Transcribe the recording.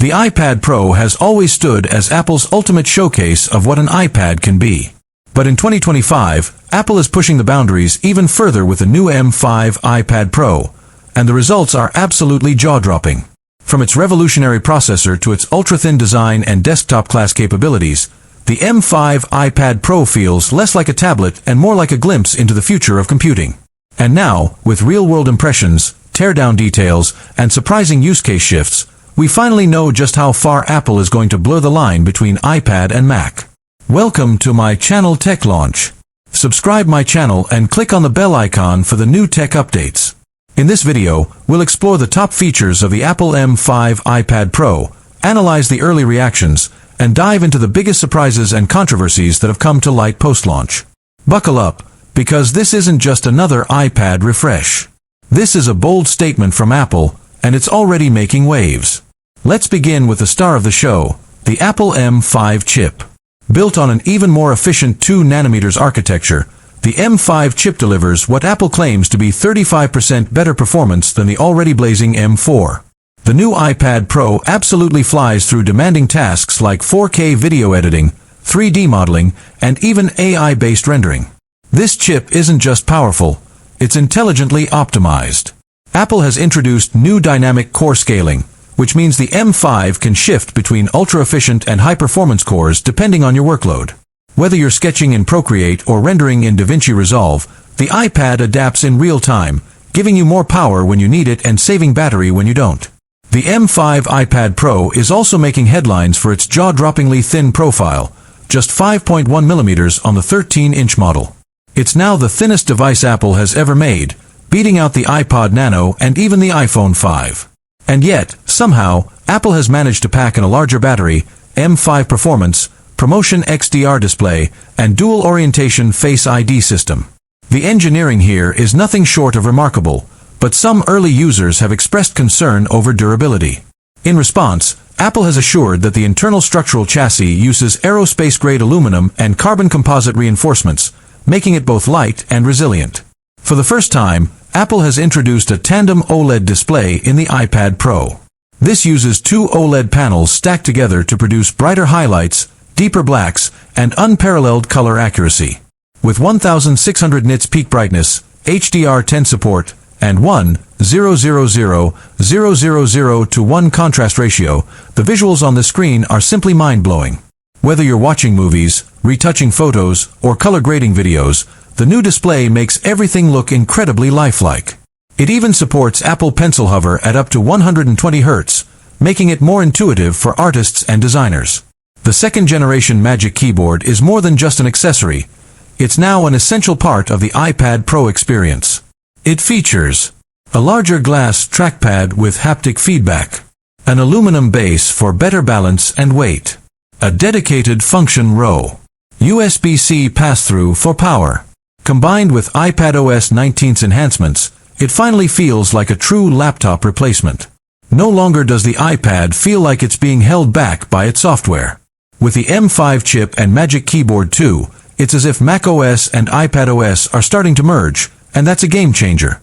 The iPad Pro has always stood as Apple's ultimate showcase of what an iPad can be. But in 2025, Apple is pushing the boundaries even further with the new M5 iPad Pro, and the results are absolutely jaw-dropping. From its revolutionary processor to its ultra-thin design and desktop-class capabilities, the M5 iPad Pro feels less like a tablet and more like a glimpse into the future of computing. And now, with real-world impressions, teardown details, and surprising use case shifts, we finally know just how far Apple is going to blur the line between iPad and Mac. Welcome to my channel Tech Launch. Subscribe my channel and click on the bell icon for the new tech updates. In this video, we'll explore the top features of the Apple M5 iPad Pro, analyze the early reactions, and dive into the biggest surprises and controversies that have come to light post-launch. Buckle up, because this isn't just another iPad refresh. This is a bold statement from Apple, and it's already making waves. Let's begin with the star of the show, the Apple M5 chip. Built on an even more efficient 2nm architecture, the M5 chip delivers what Apple claims to be 35% better performance than the already blazing M4. The new iPad Pro absolutely flies through demanding tasks like 4K video editing, 3D modeling, and even AI-based rendering. This chip isn't just powerful, it's intelligently optimized. Apple has introduced new dynamic core scaling, which means the M5 can shift between ultra-efficient and high-performance cores depending on your workload. Whether you're sketching in Procreate or rendering in DaVinci Resolve, the iPad adapts in real time, giving you more power when you need it and saving battery when you don't. The M5 iPad Pro is also making headlines for its jaw-droppingly thin profile, just 5.1mm on the 13-inch model. It's now the thinnest device Apple has ever made, beating out the iPod Nano and even the iPhone 5. And yet, somehow, Apple has managed to pack in a larger battery, M5 performance, Promotion XDR display, and dual orientation Face ID system. The engineering here is nothing short of remarkable, but some early users have expressed concern over durability. In response, Apple has assured that the internal structural chassis uses aerospace-grade aluminum and carbon composite reinforcements, making it both light and resilient. For the first time, Apple has introduced a tandem OLED display in the iPad Pro. This uses two OLED panels stacked together to produce brighter highlights, deeper blacks, and unparalleled color accuracy. With 1600 nits peak brightness, HDR10 support, and 1:0:0:0:0:0:1 contrast ratio, the visuals on the screen are simply mind-blowing. Whether you're watching movies, retouching photos, or color grading videos, the new display makes everything look incredibly lifelike. It even supports Apple Pencil Hover at up to 120 Hz, making it more intuitive for artists and designers. The second-generation Magic Keyboard is more than just an accessory. It's now an essential part of the iPad Pro experience. It features a larger glass trackpad with haptic feedback, an aluminum base for better balance and weight, a dedicated function row, USB-C pass-through for power. Combined with iPadOS 19's enhancements, it finally feels like a true laptop replacement. No longer does the iPad feel like it's being held back by its software. With the M5 chip and Magic Keyboard 2, it's as if macOS and iPadOS are starting to merge, and that's a game changer.